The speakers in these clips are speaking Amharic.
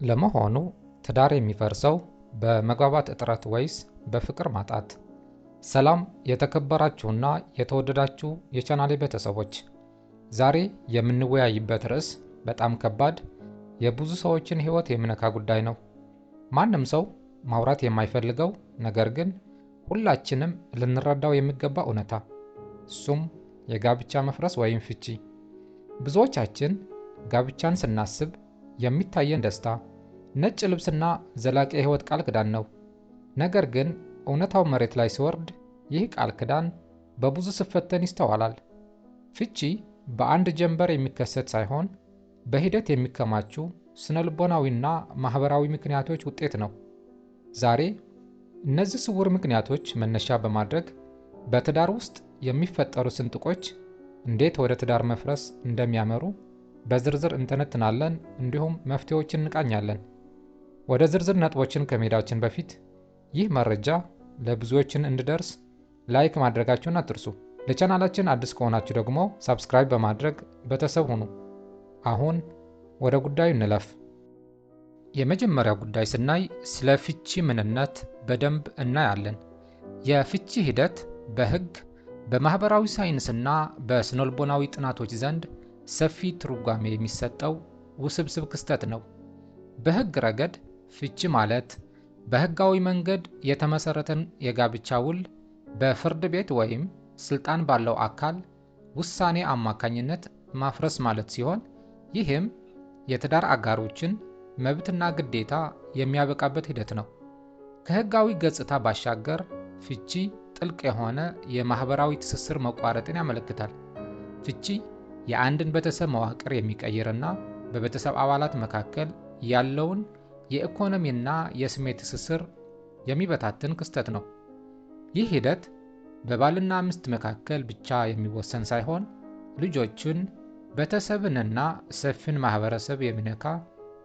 ለመሆኑ ትዳር የሚፈርሰው በመግባባት እጥረት ወይስ በፍቅር ማጣት? ሰላም የተከበራችሁና የተወደዳችሁ የቻናሌ ቤተሰቦች፣ ዛሬ የምንወያይበት ርዕስ በጣም ከባድ፣ የብዙ ሰዎችን ሕይወት የሚነካ ጉዳይ ነው። ማንም ሰው ማውራት የማይፈልገው ነገር ግን ሁላችንም ልንረዳው የሚገባ እውነታ፣ እሱም የጋብቻ መፍረስ ወይም ፍቺ። ብዙዎቻችን ጋብቻን ስናስብ የሚታየን ደስታ፣ ነጭ ልብስና ዘላቂ የሕይወት ቃል ኪዳን ነው። ነገር ግን እውነታው መሬት ላይ ሲወርድ ይህ ቃል ኪዳን በብዙ ሲፈተን ይስተዋላል። ፍቺ በአንድ ጀንበር የሚከሰት ሳይሆን በሂደት የሚከማቹ ስነ-ልቦናዊና ማህበራዊ ምክንያቶች ውጤት ነው። ዛሬ እነዚህ ስውር ምክንያቶች መነሻ በማድረግ በትዳር ውስጥ የሚፈጠሩ ስንጥቆች እንዴት ወደ ትዳር መፍረስ እንደሚያመሩ በዝርዝር እንተነትናለን፣ እንዲሁም መፍትሄዎችን እንቃኛለን። ወደ ዝርዝር ነጥቦችን ከመሄዳችን በፊት ይህ መረጃ ለብዙዎችን እንዲደርስ ላይክ ማድረጋችሁን አትርሱ። ለቻናላችን አዲስ ከሆናችሁ ደግሞ ሳብስክራይብ በማድረግ ቤተሰብ ሁኑ። አሁን ወደ ጉዳዩ እንለፍ። የመጀመሪያው ጉዳይ ስናይ ስለ ፍቺ ምንነት በደንብ እናያለን። የፍቺ ሂደት በሕግ፣ በማህበራዊ ሳይንስና በስነልቦናዊ ጥናቶች ዘንድ ሰፊ ትርጓሜ የሚሰጠው ውስብስብ ክስተት ነው። በሕግ ረገድ ፍቺ ማለት በሕጋዊ መንገድ የተመሰረተን የጋብቻ ውል በፍርድ ቤት ወይም ስልጣን ባለው አካል ውሳኔ አማካኝነት ማፍረስ ማለት ሲሆን፣ ይህም የትዳር አጋሮችን መብትና ግዴታ የሚያበቃበት ሂደት ነው። ከሕጋዊ ገጽታ ባሻገር ፍቺ ጥልቅ የሆነ የማህበራዊ ትስስር መቋረጥን ያመለክታል። ፍቺ የአንድን ቤተሰብ መዋቅር የሚቀይርና በቤተሰብ አባላት መካከል ያለውን የኢኮኖሚና የስሜት ትስስር የሚበታትን ክስተት ነው። ይህ ሂደት በባልና ሚስት መካከል ብቻ የሚወሰን ሳይሆን ልጆችን፣ ቤተሰብንና ሰፊን ማህበረሰብ የሚነካ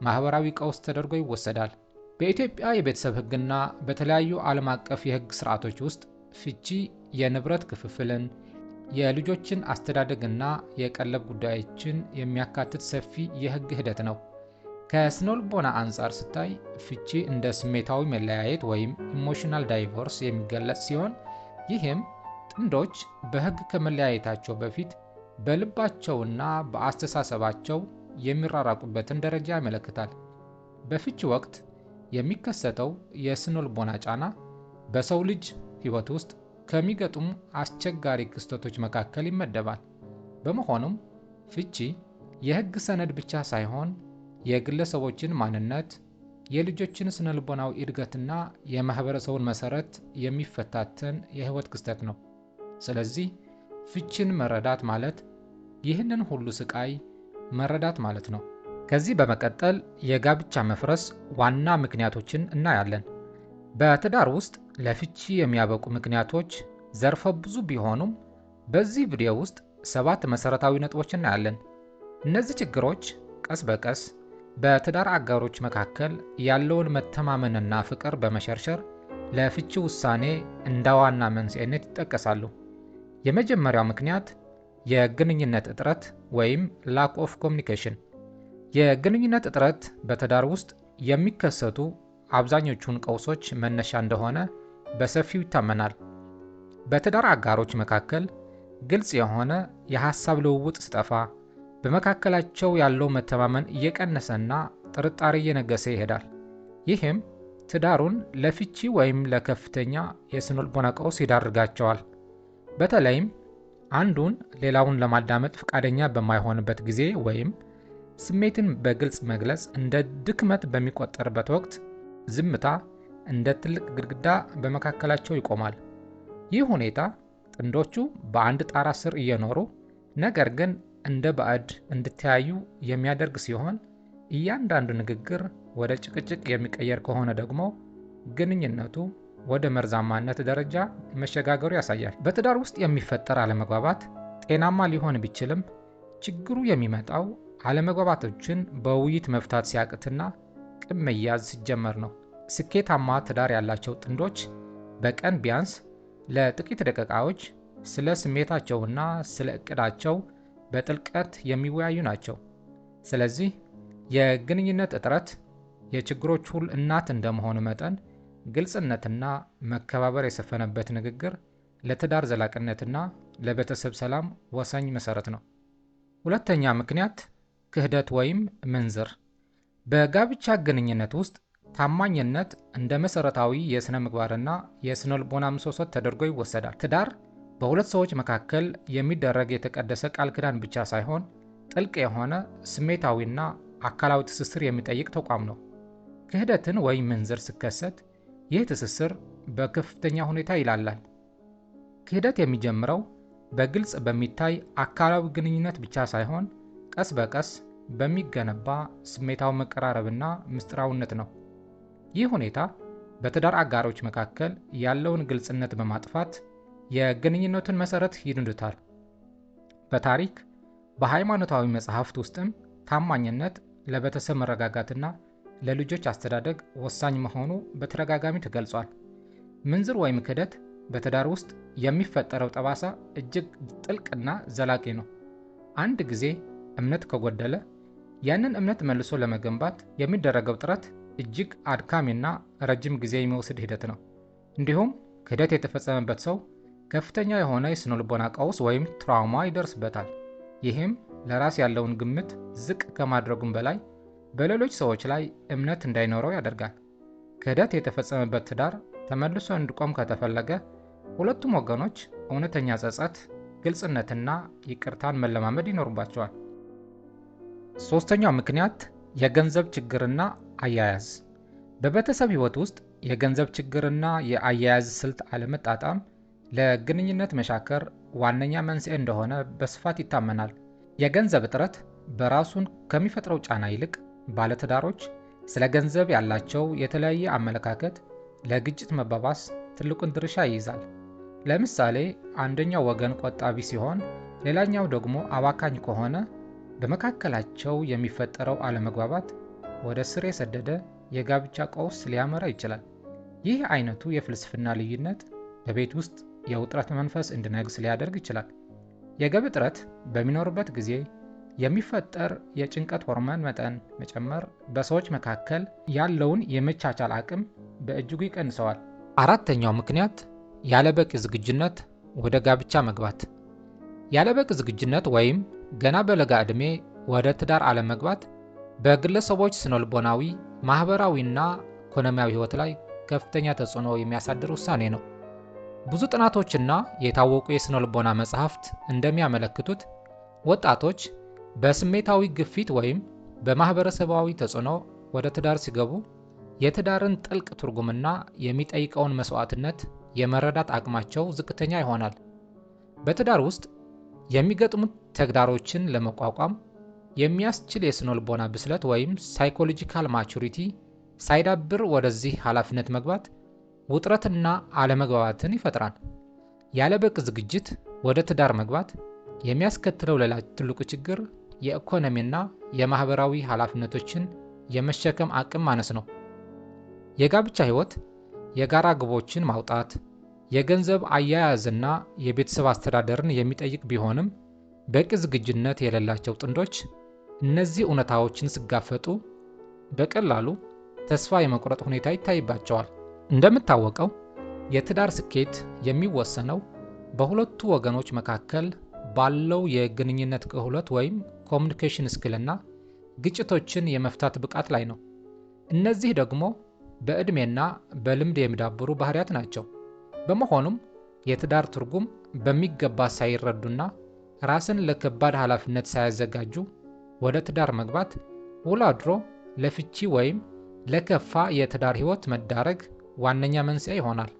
ማህበራዊ ቀውስ ተደርጎ ይወሰዳል። በኢትዮጵያ የቤተሰብ ሕግና በተለያዩ ዓለም አቀፍ የሕግ ስርዓቶች ውስጥ ፍቺ የንብረት ክፍፍልን፣ የልጆችን አስተዳደግና የቀለብ ጉዳዮችን የሚያካትት ሰፊ የሕግ ሂደት ነው። ከስነልቦና አንጻር ሲታይ ፍቺ እንደ ስሜታዊ መለያየት ወይም ኢሞሽናል ዳይቮርስ የሚገለጽ ሲሆን፣ ይህም ጥንዶች በሕግ ከመለያየታቸው በፊት በልባቸውና በአስተሳሰባቸው የሚራራቁበትን ደረጃ ያመለክታል። በፍቺ ወቅት የሚከሰተው የስነልቦና ጫና በሰው ልጅ ሕይወት ውስጥ ከሚገጥሙ አስቸጋሪ ክስተቶች መካከል ይመደባል። በመሆኑም ፍቺ የሕግ ሰነድ ብቻ ሳይሆን የግለሰቦችን ማንነት፣ የልጆችን ስነልቦናዊ እድገትና የማህበረሰቡን መሰረት የሚፈታተን የሕይወት ክስተት ነው። ስለዚህ ፍቺን መረዳት ማለት ይህንን ሁሉ ስቃይ መረዳት ማለት ነው። ከዚህ በመቀጠል የጋብቻ መፍረስ ዋና ምክንያቶችን እናያለን። በትዳር ውስጥ ለፍቺ የሚያበቁ ምክንያቶች ዘርፈ ብዙ ቢሆኑም በዚህ ቪዲዮ ውስጥ 7 መሰረታዊ ነጥቦች እናያለን። እነዚህ ችግሮች ቀስ በቀስ በትዳር አጋሮች መካከል ያለውን መተማመንና ፍቅር በመሸርሸር ለፍቺ ውሳኔ እንደ ዋና መንስኤነት ይጠቀሳሉ። የመጀመሪያው ምክንያት የግንኙነት እጥረት ወይም ላክ ኦፍ ኮሚኒኬሽን። የግንኙነት እጥረት በትዳር ውስጥ የሚከሰቱ አብዛኞቹን ቀውሶች መነሻ እንደሆነ በሰፊው ይታመናል። በትዳር አጋሮች መካከል ግልጽ የሆነ የሐሳብ ልውውጥ ሲጠፋ፣ በመካከላቸው ያለው መተማመን እየቀነሰና ጥርጣሬ እየነገሰ ይሄዳል። ይህም ትዳሩን ለፍቺ ወይም ለከፍተኛ የስነልቦና ቀውስ ይዳርጋቸዋል። በተለይም አንዱን ሌላውን ለማዳመጥ ፈቃደኛ በማይሆንበት ጊዜ ወይም ስሜትን በግልጽ መግለጽ እንደ ድክመት በሚቆጠርበት ወቅት ዝምታ እንደ ትልቅ ግድግዳ በመካከላቸው ይቆማል። ይህ ሁኔታ ጥንዶቹ በአንድ ጣራ ስር እየኖሩ ነገር ግን እንደ ባዕድ እንዲተያዩ የሚያደርግ ሲሆን፣ እያንዳንዱ ንግግር ወደ ጭቅጭቅ የሚቀየር ከሆነ ደግሞ ግንኙነቱ ወደ መርዛማነት ደረጃ መሸጋገሩ ያሳያል። በትዳር ውስጥ የሚፈጠር አለመግባባት ጤናማ ሊሆን ቢችልም ችግሩ የሚመጣው አለመግባባቶችን በውይይት መፍታት ሲያቅትና ቂም መያዝ ሲጀመር ነው። ስኬታማ ትዳር ያላቸው ጥንዶች በቀን ቢያንስ ለጥቂት ደቂቃዎች ስለ ስሜታቸውና ስለ እቅዳቸው በጥልቀት የሚወያዩ ናቸው። ስለዚህ የግንኙነት እጥረት የችግሮች ሁሉ እናት እንደመሆኑ መጠን ግልጽነትና መከባበር የሰፈነበት ንግግር ለትዳር ዘላቂነትና ለቤተሰብ ሰላም ወሳኝ መሰረት ነው። ሁለተኛ ምክንያት ክህደት ወይም ምንዝር። በጋብቻ ግንኙነት ውስጥ ታማኝነት እንደ መሰረታዊ የሥነ ምግባርና የሥነ ልቦና ምሰሶ ተደርጎ ይወሰዳል። ትዳር በሁለት ሰዎች መካከል የሚደረግ የተቀደሰ ቃል ኪዳን ብቻ ሳይሆን ጥልቅ የሆነ ስሜታዊና አካላዊ ትስስር የሚጠይቅ ተቋም ነው። ክህደትን ወይም ምንዝር ሲከሰት ይህ ትስስር በከፍተኛ ሁኔታ ይላላል። ክህደት የሚጀምረው በግልጽ በሚታይ አካላዊ ግንኙነት ብቻ ሳይሆን ቀስ በቀስ በሚገነባ ስሜታዊ መቀራረብና ምስጢራዊነት ነው። ይህ ሁኔታ በትዳር አጋሮች መካከል ያለውን ግልጽነት በማጥፋት የግንኙነቱን መሰረት ይንዱታል። በታሪክ በሃይማኖታዊ መጻሕፍት ውስጥም ታማኝነት ለቤተሰብ መረጋጋትና ለልጆች አስተዳደግ ወሳኝ መሆኑ በተደጋጋሚ ተገልጿል። ምንዝር ወይም ክህደት በትዳር ውስጥ የሚፈጠረው ጠባሳ እጅግ ጥልቅና ዘላቂ ነው። አንድ ጊዜ እምነት ከጎደለ ያንን እምነት መልሶ ለመገንባት የሚደረገው ጥረት እጅግ አድካሚና ረጅም ጊዜ የሚወስድ ሂደት ነው። እንዲሁም ክህደት የተፈጸመበት ሰው ከፍተኛ የሆነ የስነ ልቦና ቀውስ ወይም ትራውማ ይደርስበታል። ይህም ለራስ ያለውን ግምት ዝቅ ከማድረጉም በላይ በሌሎች ሰዎች ላይ እምነት እንዳይኖረው ያደርጋል። ክህደት የተፈጸመበት ትዳር ተመልሶ እንዲቆም ከተፈለገ ሁለቱም ወገኖች እውነተኛ ጸጸት፣ ግልጽነትና ይቅርታን መለማመድ ይኖርባቸዋል። ሶስተኛው ምክንያት የገንዘብ ችግርና አያያዝ። በቤተሰብ ሕይወት ውስጥ የገንዘብ ችግርና የአያያዝ ስልት አለመጣጣም ለግንኙነት መሻከር ዋነኛ መንስኤ እንደሆነ በስፋት ይታመናል። የገንዘብ እጥረት በራሱን ከሚፈጥረው ጫና ይልቅ ባለትዳሮች ስለ ገንዘብ ያላቸው የተለያየ አመለካከት ለግጭት መባባስ ትልቁን ድርሻ ይይዛል። ለምሳሌ አንደኛው ወገን ቆጣቢ ሲሆን፣ ሌላኛው ደግሞ አባካኝ ከሆነ በመካከላቸው የሚፈጠረው አለመግባባት ወደ ስር የሰደደ የጋብቻ ቀውስ ሊያመራ ይችላል። ይህ አይነቱ የፍልስፍና ልዩነት በቤት ውስጥ የውጥረት መንፈስ እንዲነግስ ሊያደርግ ይችላል። የገቢ እጥረት በሚኖርበት ጊዜ የሚፈጠር የጭንቀት ሆርሞን መጠን መጨመር በሰዎች መካከል ያለውን የመቻቻል አቅም በእጅጉ ይቀንሰዋል። አራተኛው ምክንያት ያለበቂ ዝግጁነት ወደ ጋብቻ መግባት። ያለበቂ ዝግጁነት ወይም ገና በለጋ ዕድሜ ወደ ትዳር አለመግባት በግለሰቦች ስነልቦናዊ፣ ማህበራዊና ኢኮኖሚያዊ ሕይወት ላይ ከፍተኛ ተጽዕኖ የሚያሳድር ውሳኔ ነው። ብዙ ጥናቶችና የታወቁ የስነልቦና መጻሕፍት እንደሚያመለክቱት ወጣቶች በስሜታዊ ግፊት ወይም በማህበረሰባዊ ተጽዕኖ ወደ ትዳር ሲገቡ የትዳርን ጥልቅ ትርጉምና የሚጠይቀውን መስዋዕትነት የመረዳት አቅማቸው ዝቅተኛ ይሆናል። በትዳር ውስጥ የሚገጥሙት ተግዳሮችን ለመቋቋም የሚያስችል የስነልቦና ብስለት ወይም ሳይኮሎጂካል ማቹሪቲ ሳይዳብር ወደዚህ ኃላፊነት መግባት ውጥረትና አለመግባባትን ይፈጥራል። ያለበቂ ዝግጅት ወደ ትዳር መግባት የሚያስከትለው ሌላ ትልቁ ችግር የኢኮኖሚና የማህበራዊ ኃላፊነቶችን የመሸከም አቅም ማነስ ነው። የጋብቻ ሕይወት የጋራ ግቦችን ማውጣት፣ የገንዘብ አያያዝና የቤተሰብ አስተዳደርን የሚጠይቅ ቢሆንም በቂ ዝግጁነት የሌላቸው ጥንዶች እነዚህ እውነታዎችን ሲጋፈጡ በቀላሉ ተስፋ የመቁረጥ ሁኔታ ይታይባቸዋል። እንደሚታወቀው የትዳር ስኬት የሚወሰነው በሁለቱ ወገኖች መካከል ባለው የግንኙነት ክህሎት ወይም ኮሚኒኬሽን ስኪልና ግጭቶችን የመፍታት ብቃት ላይ ነው። እነዚህ ደግሞ በዕድሜና በልምድ የሚዳብሩ ባህሪያት ናቸው። በመሆኑም የትዳር ትርጉም በሚገባ ሳይረዱና ራስን ለከባድ ኃላፊነት ሳያዘጋጁ ወደ ትዳር መግባት ውሎ አድሮ ለፍቺ ወይም ለከፋ የትዳር ሕይወት መዳረግ ዋነኛ መንስኤ ይሆናል።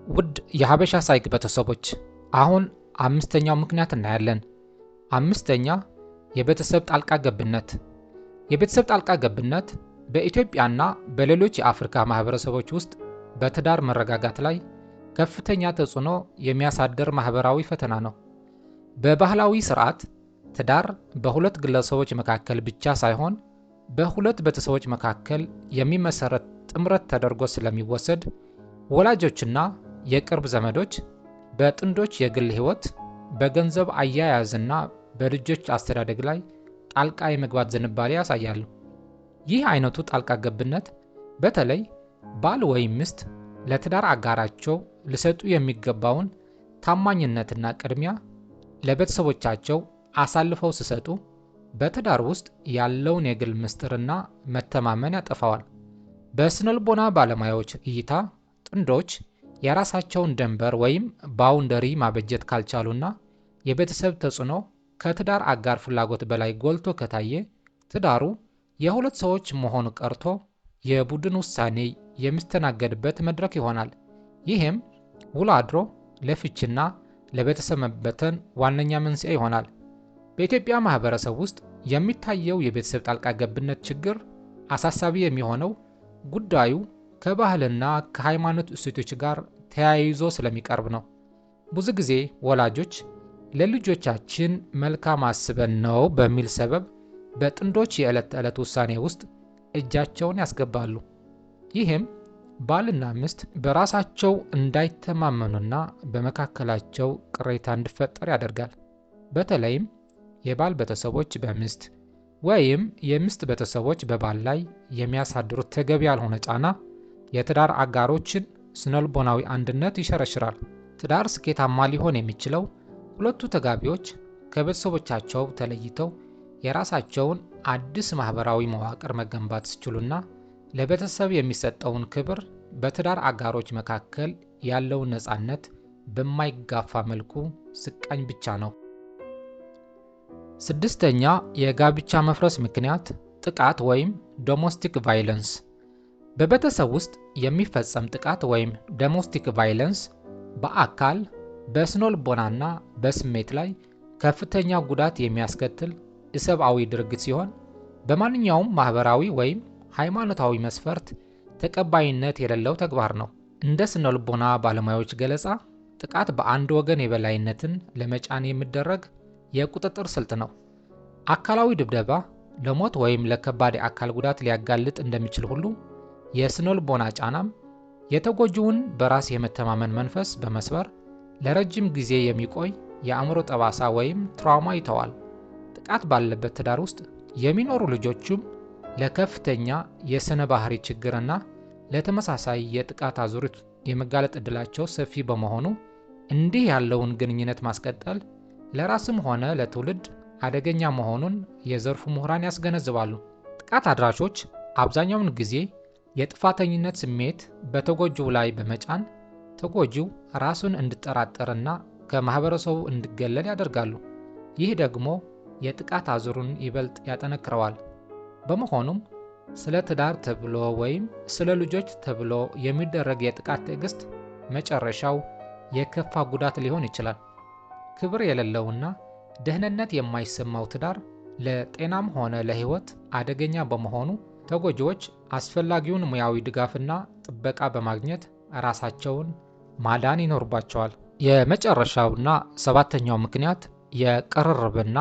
ውድ የሀበሻ ሳይክ ቤተሰቦች፣ አሁን አምስተኛው ምክንያት እናያለን። አምስተኛ የቤተሰብ ጣልቃ ገብነት። የቤተሰብ ጣልቃ ገብነት በኢትዮጵያና በሌሎች የአፍሪካ ማህበረሰቦች ውስጥ በትዳር መረጋጋት ላይ ከፍተኛ ተጽዕኖ የሚያሳድር ማህበራዊ ፈተና ነው። በባህላዊ ስርዓት ትዳር በሁለት ግለሰቦች መካከል ብቻ ሳይሆን በሁለት ቤተሰቦች መካከል የሚመሰረት ጥምረት ተደርጎ ስለሚወሰድ ወላጆችና የቅርብ ዘመዶች በጥንዶች የግል ሕይወት፣ በገንዘብ አያያዝና በልጆች አስተዳደግ ላይ ጣልቃ የመግባት ዝንባሌ ያሳያሉ። ይህ አይነቱ ጣልቃ ገብነት በተለይ ባል ወይም ሚስት ለትዳር አጋራቸው ሊሰጡ የሚገባውን ታማኝነትና ቅድሚያ ለቤተሰቦቻቸው አሳልፈው ሲሰጡ በትዳር ውስጥ ያለውን የግል ምስጢርና መተማመን ያጠፋዋል። በስነልቦና ባለሙያዎች እይታ ጥንዶች የራሳቸውን ድንበር ወይም ባውንደሪ ማበጀት ካልቻሉና የቤተሰብ ተጽዕኖ ከትዳር አጋር ፍላጎት በላይ ጎልቶ ከታየ ትዳሩ የሁለት ሰዎች መሆኑ ቀርቶ የቡድን ውሳኔ የሚስተናገድበት መድረክ ይሆናል። ይህም ውሎ አድሮ ለፍቺና ለቤተሰብ መበተን ዋነኛ መንስኤ ይሆናል። በኢትዮጵያ ማህበረሰብ ውስጥ የሚታየው የቤተሰብ ጣልቃ ገብነት ችግር አሳሳቢ የሚሆነው ጉዳዩ ከባህልና ከሃይማኖት እሴቶች ጋር ተያይዞ ስለሚቀርብ ነው። ብዙ ጊዜ ወላጆች ለልጆቻችን መልካም አስበን ነው በሚል ሰበብ በጥንዶች የዕለት ተዕለት ውሳኔ ውስጥ እጃቸውን ያስገባሉ። ይህም ባልና ሚስት በራሳቸው እንዳይተማመኑና በመካከላቸው ቅሬታ እንዲፈጠር ያደርጋል። በተለይም የባል ቤተሰቦች በሚስት ወይም የሚስት ቤተሰቦች በባል ላይ የሚያሳድሩት ተገቢ ያልሆነ ጫና የትዳር አጋሮችን ስነልቦናዊ አንድነት ይሸረሽራል። ትዳር ስኬታማ ሊሆን የሚችለው ሁለቱ ተጋቢዎች ከቤተሰቦቻቸው ተለይተው የራሳቸውን አዲስ ማህበራዊ መዋቅር መገንባት ሲችሉና ለቤተሰብ የሚሰጠውን ክብር በትዳር አጋሮች መካከል ያለውን ነፃነት በማይጋፋ መልኩ ሲቃኝ ብቻ ነው። ስድስተኛ የጋብቻ መፍረስ ምክንያት ጥቃት ወይም ዶሜስቲክ ቫይለንስ። በቤተሰብ ውስጥ የሚፈጸም ጥቃት ወይም ዶሜስቲክ ቫይለንስ በአካል በስነልቦናና በስሜት ላይ ከፍተኛ ጉዳት የሚያስከትል ኢሰብአዊ ድርጊት ሲሆን በማንኛውም ማህበራዊ ወይም ሃይማኖታዊ መስፈርት ተቀባይነት የሌለው ተግባር ነው። እንደ ስነልቦና ባለሙያዎች ገለጻ ጥቃት በአንድ ወገን የበላይነትን ለመጫን የሚደረግ የቁጥጥር ስልት ነው። አካላዊ ድብደባ ለሞት ወይም ለከባድ የአካል ጉዳት ሊያጋልጥ እንደሚችል ሁሉ የስነልቦና ጫናም የተጎጂውን በራስ የመተማመን መንፈስ በመስበር ለረጅም ጊዜ የሚቆይ የአእምሮ ጠባሳ ወይም ትራውማ ይተዋል። ጥቃት ባለበት ትዳር ውስጥ የሚኖሩ ልጆችም ለከፍተኛ የስነ ባህሪ ችግርና ለተመሳሳይ የጥቃት አዙሪት የመጋለጥ ዕድላቸው ሰፊ በመሆኑ እንዲህ ያለውን ግንኙነት ማስቀጠል ለራስም ሆነ ለትውልድ አደገኛ መሆኑን የዘርፉ ምሁራን ያስገነዝባሉ። ጥቃት አድራሾች አብዛኛውን ጊዜ የጥፋተኝነት ስሜት በተጎጂው ላይ በመጫን ተጎጂው ራሱን እንዲጠራጠርና ከማህበረሰቡ እንዲገለል ያደርጋሉ። ይህ ደግሞ የጥቃት አዙሩን ይበልጥ ያጠነክረዋል። በመሆኑም ስለ ትዳር ተብሎ ወይም ስለ ልጆች ተብሎ የሚደረግ የጥቃት ትዕግስት መጨረሻው የከፋ ጉዳት ሊሆን ይችላል። ክብር የሌለውና ደህንነት የማይሰማው ትዳር ለጤናም ሆነ ለሕይወት አደገኛ በመሆኑ ተጎጂዎች አስፈላጊውን ሙያዊ ድጋፍና ጥበቃ በማግኘት ራሳቸውን ማዳን ይኖርባቸዋል። የመጨረሻውና ሰባተኛው ምክንያት የቅርርብና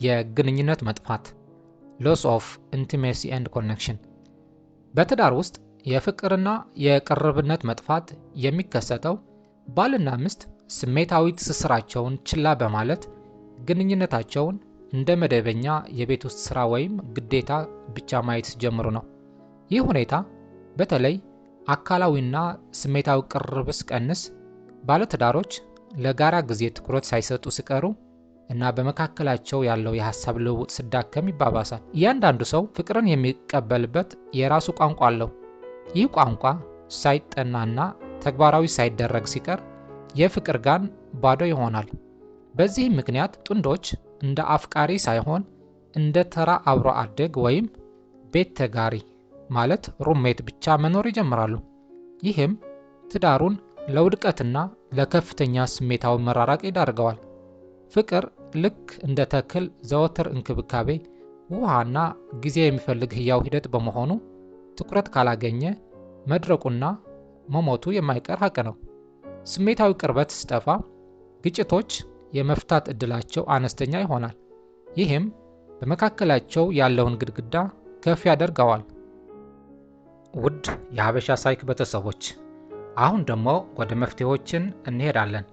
የግንኙነት መጥፋት loss of intimacy and connection። በትዳር ውስጥ የፍቅርና የቅርርብነት መጥፋት የሚከሰተው ባልና ሚስት ስሜታዊ ትስስራቸውን ችላ በማለት ግንኙነታቸውን እንደ መደበኛ የቤት ውስጥ ስራ ወይም ግዴታ ብቻ ማየት ሲጀምሩ ነው። ይህ ሁኔታ በተለይ አካላዊና ስሜታዊ ቅርርብ ሲቀንስ ባለትዳሮች ለጋራ ጊዜ ትኩረት ሳይሰጡ ሲቀሩ እና በመካከላቸው ያለው የሐሳብ ልውውጥ ሲዳከም ይባባሳል። እያንዳንዱ ሰው ፍቅርን የሚቀበልበት የራሱ ቋንቋ አለው። ይህ ቋንቋ ሳይጠናና ተግባራዊ ሳይደረግ ሲቀር የፍቅር ጋን ባዶ ይሆናል። በዚህም ምክንያት ጥንዶች እንደ አፍቃሪ ሳይሆን እንደ ተራ አብሮ አደግ ወይም ቤት ተጋሪ ማለት ሩሜት ብቻ መኖር ይጀምራሉ። ይህም ትዳሩን ለውድቀትና ለከፍተኛ ስሜታዊ መራራቅ ይዳርገዋል። ፍቅር ልክ እንደ ተክል ዘወትር እንክብካቤ፣ ውሃና ጊዜ የሚፈልግ ህያው ሂደት በመሆኑ ትኩረት ካላገኘ መድረቁና መሞቱ የማይቀር ሀቅ ነው። ስሜታዊ ቅርበት ሲጠፋ ግጭቶች የመፍታት ዕድላቸው አነስተኛ ይሆናል። ይህም በመካከላቸው ያለውን ግድግዳ ከፍ ያደርገዋል። ውድ የሀበሻ ሳይክ ቤተሰቦች፣ አሁን ደግሞ ወደ መፍትሄዎችን እንሄዳለን።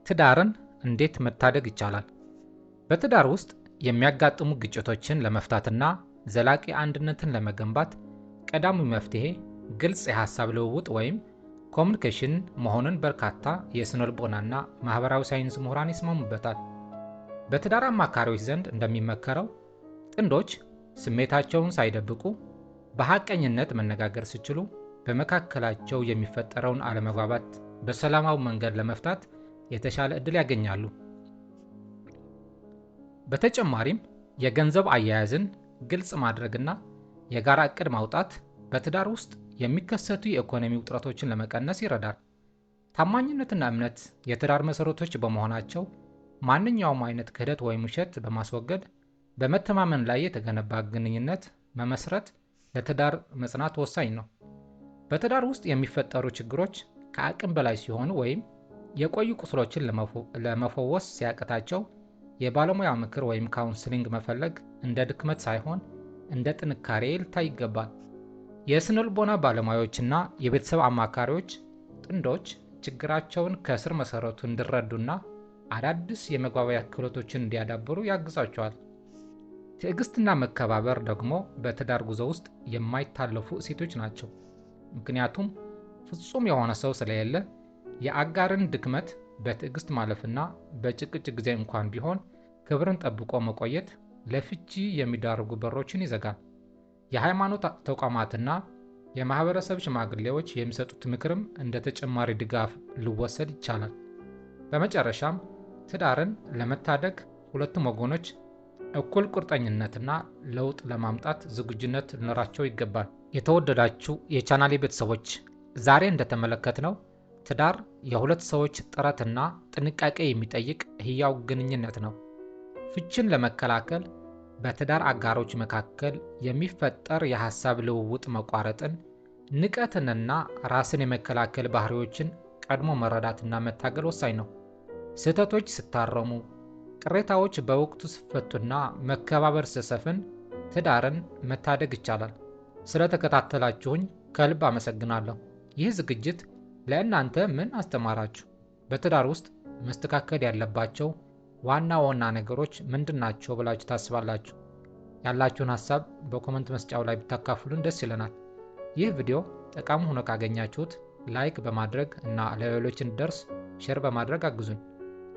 ትዳርን እንዴት መታደግ ይቻላል? በትዳር ውስጥ የሚያጋጥሙ ግጭቶችን ለመፍታትና ዘላቂ አንድነትን ለመገንባት ቀዳሚው መፍትሄ ግልጽ የሐሳብ ልውውጥ ወይም ኮሚኒኬሽን መሆኑን በርካታ የስነልቦናና ማህበራዊ ሳይንስ ምሁራን ይስማሙበታል። በትዳር አማካሪዎች ዘንድ እንደሚመከረው ጥንዶች ስሜታቸውን ሳይደብቁ በሐቀኝነት መነጋገር ሲችሉ በመካከላቸው የሚፈጠረውን አለመግባባት በሰላማዊ መንገድ ለመፍታት የተሻለ ዕድል ያገኛሉ። በተጨማሪም የገንዘብ አያያዝን ግልጽ ማድረግና የጋራ ዕቅድ ማውጣት በትዳር ውስጥ የሚከሰቱ የኢኮኖሚ ውጥረቶችን ለመቀነስ ይረዳል። ታማኝነትና እምነት የትዳር መሠረቶች በመሆናቸው ማንኛውም አይነት ክህደት ወይም ውሸት በማስወገድ በመተማመን ላይ የተገነባ ግንኙነት መመስረት ለትዳር መጽናት ወሳኝ ነው። በትዳር ውስጥ የሚፈጠሩ ችግሮች ከአቅም በላይ ሲሆኑ ወይም የቆዩ ቁስሎችን ለመፈወስ ሲያቅታቸው የባለሙያ ምክር ወይም ካውንስሊንግ መፈለግ እንደ ድክመት ሳይሆን እንደ ጥንካሬ ሊታይ ይገባል። የስነልቦና ባለሙያዎችና የቤተሰብ አማካሪዎች ጥንዶች ችግራቸውን ከስር መሰረቱ እንዲረዱና አዳዲስ የመግባቢያ ክህሎቶችን እንዲያዳብሩ ያግዛቸዋል። ትዕግስትና መከባበር ደግሞ በትዳር ጉዞ ውስጥ የማይታለፉ እሴቶች ናቸው። ምክንያቱም ፍጹም የሆነ ሰው ስለሌለ የአጋርን ድክመት በትዕግስት ማለፍና በጭቅጭቅ ጊዜ እንኳን ቢሆን ክብርን ጠብቆ መቆየት ለፍቺ የሚዳርጉ በሮችን ይዘጋል። የሃይማኖት ተቋማትና የማህበረሰብ ሽማግሌዎች የሚሰጡት ምክርም እንደ ተጨማሪ ድጋፍ ሊወሰድ ይቻላል። በመጨረሻም ትዳርን ለመታደግ ሁለቱም ወገኖች እኩል ቁርጠኝነትና ለውጥ ለማምጣት ዝግጁነት ሊኖራቸው ይገባል። የተወደዳችሁ የቻናሌ ቤተሰቦች ዛሬ እንደተመለከትነው ትዳር የሁለት ሰዎች ጥረትና ጥንቃቄ የሚጠይቅ ሕያው ግንኙነት ነው። ፍቺን ለመከላከል በትዳር አጋሮች መካከል የሚፈጠር የሐሳብ ልውውጥ መቋረጥን፣ ንቀትንና ራስን የመከላከል ባህሪዎችን ቀድሞ መረዳትና መታገል ወሳኝ ነው። ስህተቶች ሲታረሙ፣ ቅሬታዎች በወቅቱ ሲፈቱና መከባበር ሲሰፍን ትዳርን መታደግ ይቻላል። ስለተከታተላችሁኝ ከልብ አመሰግናለሁ። ይህ ዝግጅት ለእናንተ ምን አስተማራችሁ? በትዳር ውስጥ መስተካከል ያለባቸው ዋና ዋና ነገሮች ምንድናቸው ብላችሁ ታስባላችሁ? ያላችሁን ሐሳብ በኮሜንት መስጫው ላይ ብታካፍሉን ደስ ይለናል። ይህ ቪዲዮ ጠቃሚ ሆኖ ካገኛችሁት ላይክ በማድረግ እና ለሌሎች እንዲደርስ ሼር በማድረግ አግዙን።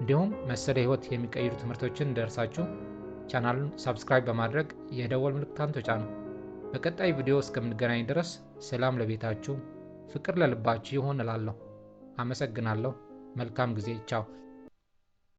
እንዲሁም መሰለ ሕይወት የሚቀይሩ ትምህርቶችን እንዲደርሳችሁ ቻናሉን ሰብስክራይብ በማድረግ የደወል ምልክቱን ተጫኑ። በቀጣይ ቪዲዮ እስከምንገናኝ ድረስ ሰላም ለቤታችሁ፣ ፍቅር ለልባችሁ ይሁን እላለሁ። አመሰግናለሁ። መልካም ጊዜ። ቻው።